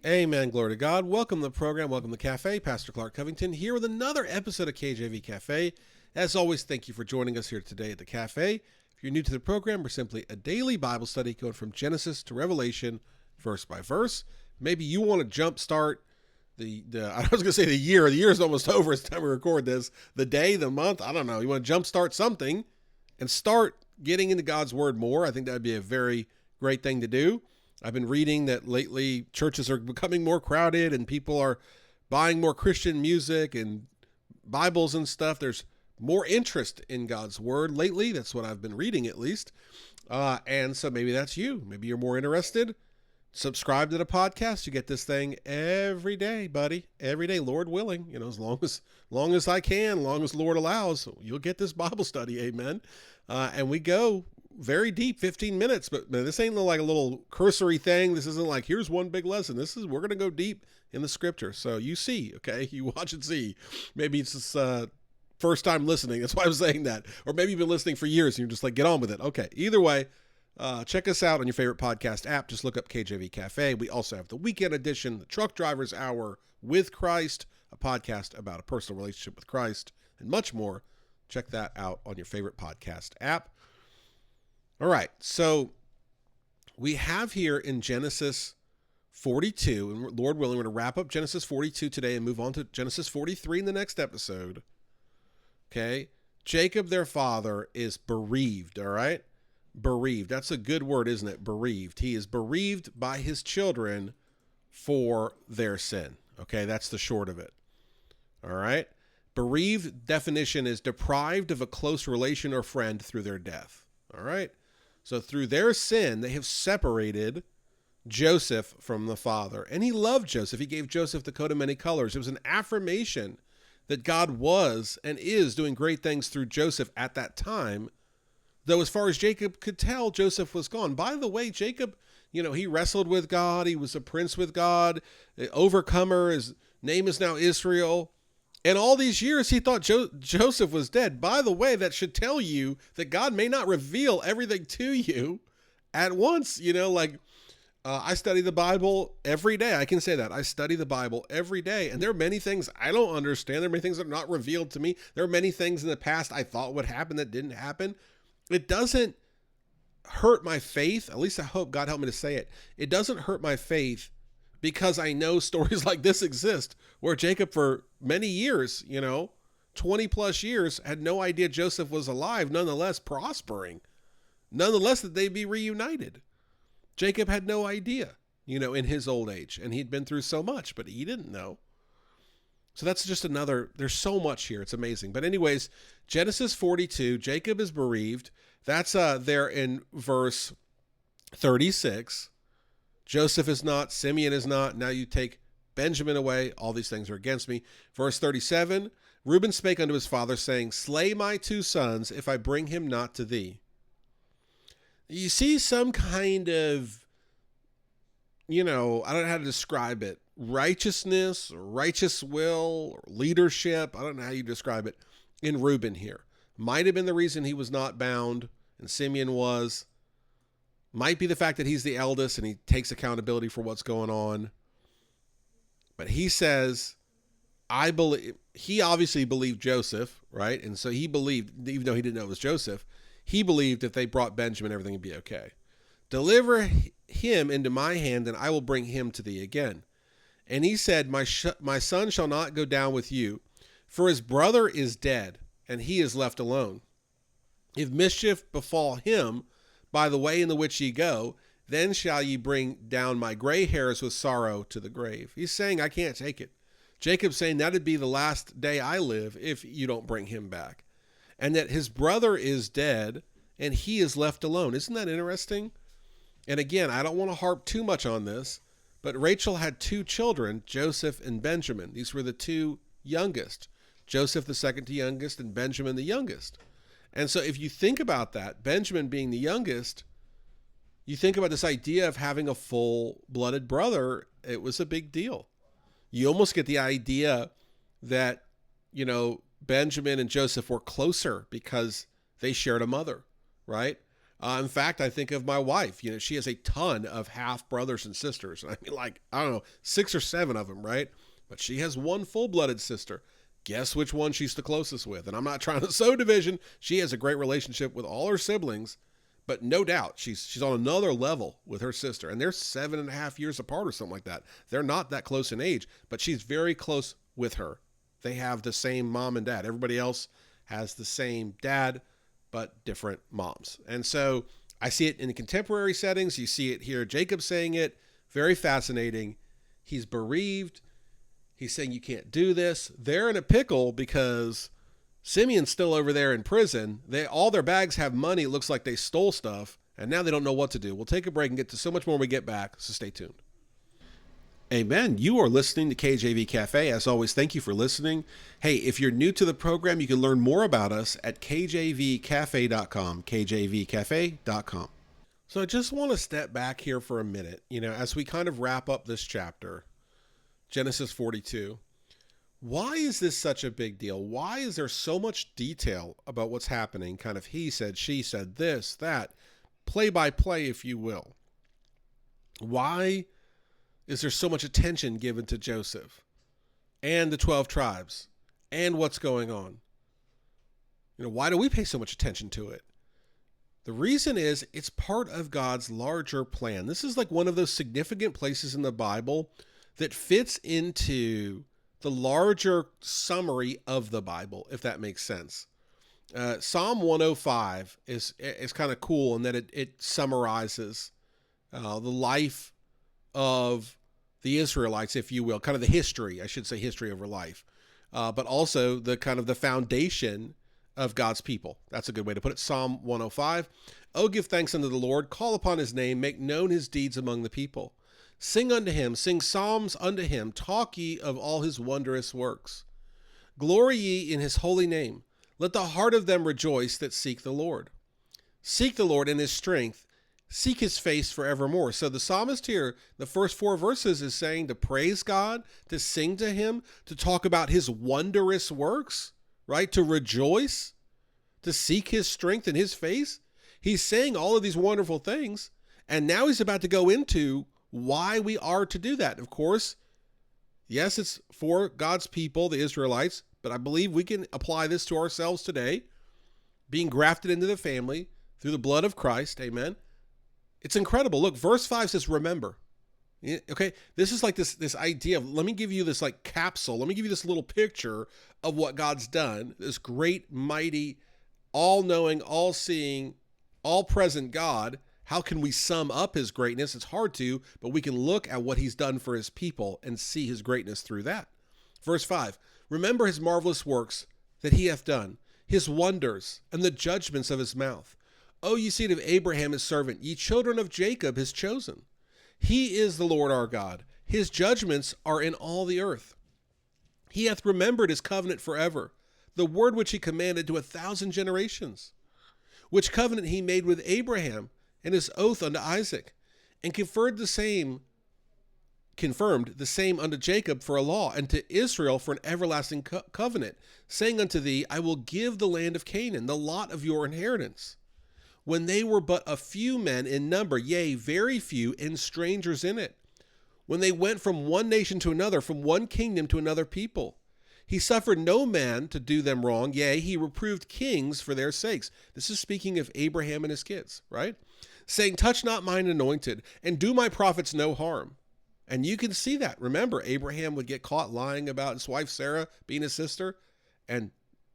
Amen. Glory to God. Welcome to the program. Welcome to the Cafe. Pastor Clark Covington here with another episode of KJV Cafe. As always, thank you for joining us here today at the Cafe. If you're new to the program, we're simply a daily Bible study going from Genesis to Revelation, verse by verse. Maybe you want to jumpstart I was going to say the year. The year is almost over. It's time we record this. The day, the month, I don't know. You want to jumpstart something and start getting into God's Word more. I think that would be a very great thing to do. I've been reading that lately churches are becoming more crowded and people are buying more Christian music and Bibles and stuff. There's more interest in God's Word lately. That's what I've been reading at least. And so maybe that's you. Maybe you're more interested. Subscribe to the podcast. You get this thing every day, buddy. Every day, Lord willing. You know, as long as I can, long as the Lord allows, you'll get this Bible study. Amen. And we go very deep, 15 minutes, but this ain't like a little cursory thing. This isn't like, here's one big lesson. We're going to go deep in the scripture. So you see, okay, you watch and see. Maybe it's just first time listening. That's why I'm saying that. Or maybe you've been listening for years and you're just like, get on with it. Okay. Either way, check us out on your favorite podcast app. Just look up KJV Cafe. We also have the weekend edition, the Truck Driver's Hour with Christ, a podcast about a personal relationship with Christ and much more. Check that out on your favorite podcast app. All right, so we have here in Genesis 42, and Lord willing, we're going to wrap up Genesis 42 today and move on to Genesis 43 in the next episode. Okay, Jacob, their father, is bereaved, all right? Bereaved, that's a good word, isn't it? Bereaved. He is bereaved by his children for their sin. Okay, that's the short of it. All right? Bereaved definition is deprived of a close relation or friend through their death. All right? So through their sin, they have separated Joseph from the father. And he loved Joseph. He gave Joseph the coat of many colors. It was an affirmation that God was and is doing great things through Joseph at that time. Though as far as Jacob could tell, Joseph was gone. By the way, Jacob, he wrestled with God. He was a prince with God, an overcomer. His name is now Israel. And all these years, he thought Joseph was dead. By the way, that should tell you that God may not reveal everything to you at once. I study the Bible every day. I can say that. I study the Bible every day. And there are many things I don't understand. There are many things that are not revealed to me. There are many things in the past I thought would happen that didn't happen. It doesn't hurt my faith. At least I hope God helped me to say it. It doesn't hurt my faith because I know stories like this exist where Jacob for many years, 20 plus years, had no idea Joseph was alive, nonetheless prospering, nonetheless that they'd be reunited. Jacob had no idea, in his old age, and he'd been through so much, but he didn't know. So that's just there's so much here. It's amazing. But anyways, Genesis 42, Jacob is bereaved. That's there in verse 36. Joseph is not, Simeon is not. Now you take Benjamin away. All these things are against me. Verse 37, Reuben spake unto his father, saying, slay my two sons, if I bring him not to thee. You see some kind of, I don't know how to describe it, righteousness, or righteous will, or leadership. I don't know how you describe it in Reuben here. Might have been the reason he was not bound, and Simeon was. Might be the fact that he's the eldest and he takes accountability for what's going on. But he says, he obviously believed Joseph, right? And so he believed, even though he didn't know it was Joseph, he believed if they brought Benjamin, everything would be okay. Deliver him into my hand and I will bring him to thee again. And he said, my son shall not go down with you, for his brother is dead and he is left alone. If mischief befall him by the way in the which ye go, then shall ye bring down my gray hairs with sorrow to the grave. He's saying, I can't take it. Jacob's saying that'd be the last day I live if you don't bring him back. And that his brother is dead and he is left alone. Isn't that interesting? And again, I don't want to harp too much on this, but Rachel had two children, Joseph and Benjamin. These were the two youngest. Joseph, the second to youngest, and Benjamin, the youngest. And so if you think about that, Benjamin being the youngest, you think about this idea of having a full-blooded brother, it was a big deal. You almost get the idea that, Benjamin and Joseph were closer because they shared a mother, right? In fact, I think of my wife. She has a ton of half brothers and sisters. I mean, like, I don't know, 6 or 7 of them, right? But she has one full-blooded sister. Guess which one she's the closest with? And I'm not trying to sow division. She has a great relationship with all her siblings, but no doubt she's on another level with her sister. And they're 7.5 years apart or something like that. They're not that close in age, but she's very close with her. They have the same mom and dad. Everybody else has the same dad, but different moms. And so I see it in the contemporary settings. You see it here. Jacob saying it. Very fascinating. He's bereaved. He's saying you can't do this. They're in a pickle because Simeon's still over there in prison. All their bags have money. It looks like they stole stuff, and now they don't know what to do. We'll take a break and get to so much more when we get back, so stay tuned. Amen. You are listening to KJV Cafe. As always, thank you for listening. Hey, if you're new to the program, you can learn more about us at kjvcafe.com, kjvcafe.com. So I just want to step back here for a minute, as we kind of wrap up this chapter, Genesis 42. Why is this such a big deal? Why is there so much detail about what's happening? Kind of he said, she said, this, that, play by play, if you will. Why is there so much attention given to Joseph and the 12 tribes and what's going on? Why do we pay so much attention to it? The reason is it's part of God's larger plan. This is like one of those significant places in the Bible that fits into the larger summary of the Bible, if that makes sense. Psalm 105 is kind of cool in that it summarizes the life of the Israelites, if you will, kind of the history, I should say history over life, but also the kind of the foundation of God's people. That's a good way to put it. Psalm 105. Oh, give thanks unto the Lord, call upon his name, make known his deeds among the people. Sing unto him, sing psalms unto him, talk ye of all his wondrous works. Glory ye in his holy name. Let the heart of them rejoice that seek the Lord. Seek the Lord in his strength. Seek his face forevermore. So the psalmist here, the first 4 verses is saying to praise God, to sing to him, to talk about his wondrous works, right? To rejoice, to seek his strength and his face. He's saying all of these wonderful things. And now he's about to go into why we are to do that. Of course, yes, it's for God's people, the Israelites, but I believe we can apply this to ourselves today, being grafted into the family through the blood of Christ. Amen. It's incredible. Look, verse 5 says, remember. Okay, this is like this idea of, let me give you this like capsule. Let me give you this little picture of what God's done. This great, mighty, all-knowing, all-seeing, all-present God. How can we sum up his greatness? It's hard to, but we can look at what he's done for his people and see his greatness through that. Verse 5, remember his marvelous works that he hath done, his wonders, and the judgments of his mouth. O ye seed of Abraham his servant, ye children of Jacob his chosen. He is the Lord our God. His judgments are in all the earth. He hath remembered his covenant forever, the word which he commanded to 1,000 generations, which covenant he made with Abraham and his oath unto Isaac, and confirmed the same unto Jacob for a law, and to Israel for an everlasting covenant, saying unto thee, I will give the land of Canaan, the lot of your inheritance. When they were but a few men in number, yea, very few, and strangers in it. When they went from one nation to another, from one kingdom to another people. He suffered no man to do them wrong, yea, he reproved kings for their sakes. This is speaking of Abraham and his kids, right? Saying, touch not mine anointed, and do my prophets no harm. And you can see that. Remember, Abraham would get caught lying about his wife Sarah being his sister, and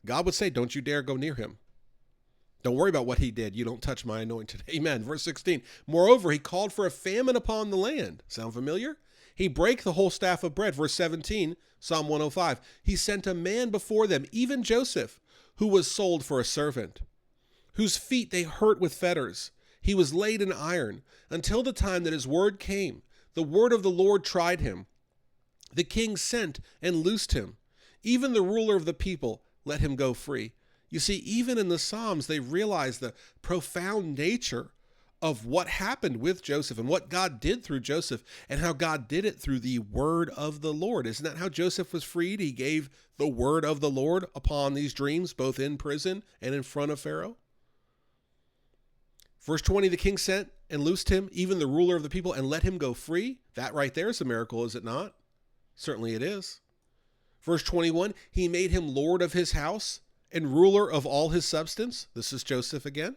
God would say, don't you dare go near him. Don't worry about what he did. You don't touch my anointed. Amen. Verse 16. Moreover, he called for a famine upon the land. Sound familiar? He brake the whole staff of bread. Verse 17, Psalm 105. He sent a man before them, even Joseph, who was sold for a servant, whose feet they hurt with fetters. He was laid in iron until the time that his word came. The word of the Lord tried him. The king sent and loosed him. Even the ruler of the people let him go free. You see, even in the Psalms, they realize the profound nature of what happened with Joseph and what God did through Joseph and how God did it through the word of the Lord. Isn't that how Joseph was freed? He gave the word of the Lord upon these dreams, both in prison and in front of Pharaoh. Verse 20, the king sent and loosed him, even the ruler of the people, and let him go free. That right there is a miracle, is it not? Certainly it is. Verse 21, he made him lord of his house and ruler of all his substance. This is Joseph again.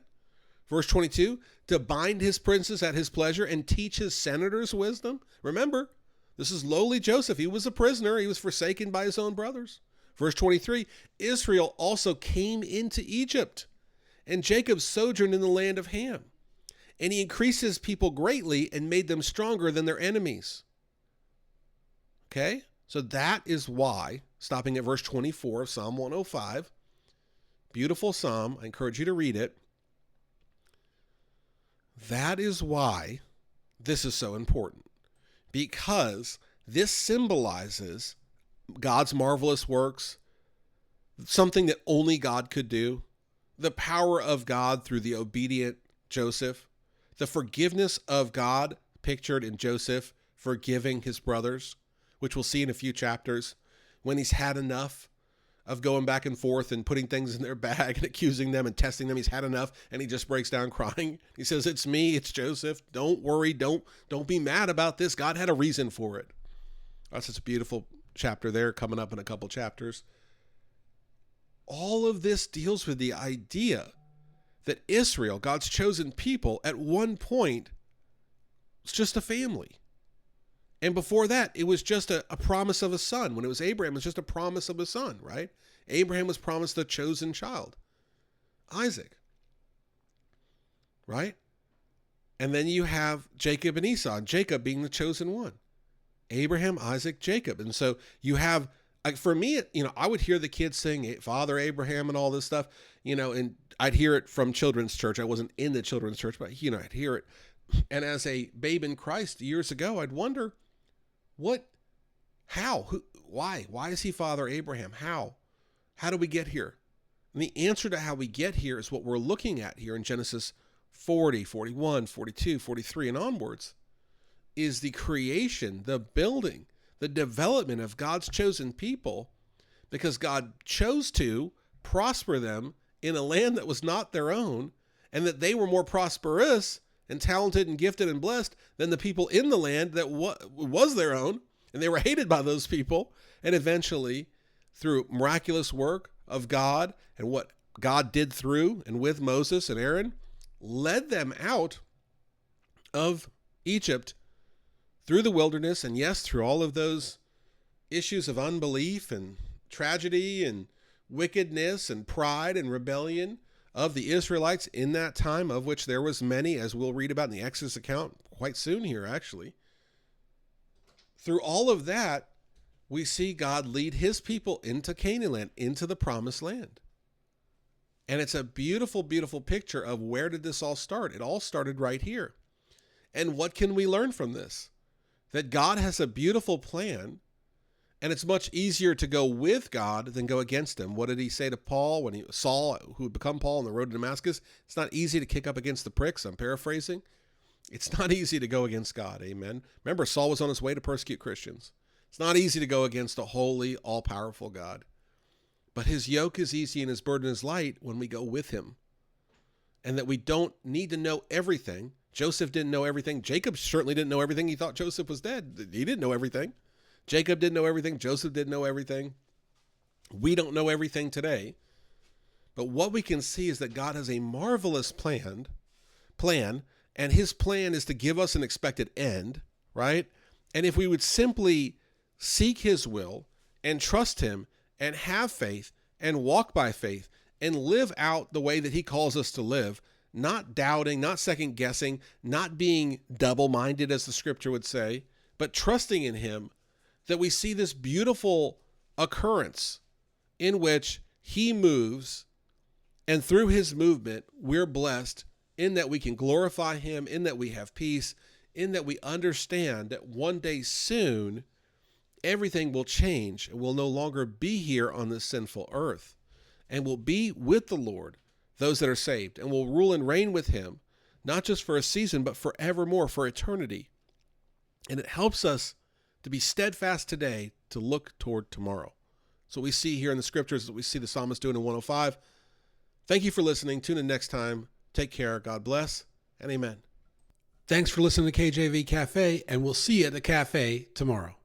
Verse 22, to bind his princes at his pleasure and teach his senators wisdom. Remember, this is lowly Joseph. He was a prisoner. He was forsaken by his own brothers. Verse 23, Israel also came into Egypt, and Jacob sojourned in the land of Ham. And he increased his people greatly and made them stronger than their enemies. Okay, so that is why, stopping at verse 24 of Psalm 105, beautiful psalm, I encourage you to read it. That is why this is so important, because this symbolizes God's marvelous works, something that only God could do, the power of God through the obedient Joseph, the forgiveness of God pictured in Joseph forgiving his brothers, which we'll see in a few chapters, when he's had enough of going back and forth and putting things in their bag and accusing them and testing them. He's had enough, and he just breaks down crying. He says, it's me, it's Joseph. Don't worry, don't be mad about this. God had a reason for it. That's such a beautiful chapter there coming up in a couple chapters. All of this deals with the idea that Israel, God's chosen people, at one point was just a family. And before that, it was just a promise of a son. When it was Abraham, it was just a promise of a son, right? Abraham was promised a chosen child, Isaac, right? And then you have Jacob and Esau, Jacob being the chosen one. Abraham, Isaac, Jacob. And so you have, like, for me, I would hear the kids sing Father Abraham and all this stuff, and I'd hear it from children's church. I wasn't in the children's church, but, I'd hear it. And as a babe in Christ years ago, I'd wonder, why is he Father Abraham? How do we get here? And the answer to how we get here is what we're looking at here in Genesis 40, 41, 42, 43, and onwards, is the creation, the building, the development of God's chosen people, because God chose to prosper them in a land that was not their own, and that they were more prosperous and talented and gifted and blessed than the people in the land that was their own, and they were hated by those people. And eventually, through miraculous work of God and what God did through and with Moses and Aaron, led them out of Egypt through the wilderness, and yes, through all of those issues of unbelief and tragedy and wickedness and pride and rebellion of the Israelites in that time, of which there was many, as we'll read about in the Exodus account quite soon here, actually. Through all of that, we see God lead his people into Canaan land, into the promised land. And it's a beautiful, beautiful picture of where did this all start? It all started right here. And what can we learn from this? That God has a beautiful plan, and it's much easier to go with God than go against him. What did he say to Paul when Saul, who had become Paul on the road to Damascus? It's not easy to kick up against the pricks. I'm paraphrasing. It's not easy to go against God. Amen. Remember, Saul was on his way to persecute Christians. It's not easy to go against a holy, all-powerful God. But his yoke is easy and his burden is light when we go with him. And that we don't need to know everything. Joseph didn't know everything. Jacob certainly didn't know everything. He thought Joseph was dead. He didn't know everything. Jacob didn't know everything. Joseph didn't know everything. We don't know everything today. But what we can see is that God has a marvelous plan, and his plan is to give us an expected end, right? And if we would simply seek his will and trust him and have faith and walk by faith and live out the way that he calls us to live, not doubting, not second guessing, not being double-minded, as the scripture would say, but trusting in him, that we see this beautiful occurrence in which he moves, and through his movement, we're blessed in that we can glorify him, in that we have peace, in that we understand that one day soon, everything will change and we'll no longer be here on this sinful earth, and we'll be with the Lord, those that are saved, and we'll rule and reign with him, not just for a season, but forevermore, for eternity. And it helps us to be steadfast today, to look toward tomorrow. So we see here in the scriptures that we see the psalmist doing in 105. Thank you for listening. Tune in next time. Take care. God bless. and amen. Thanks for listening to KJV Cafe, and we'll see you at the cafe tomorrow.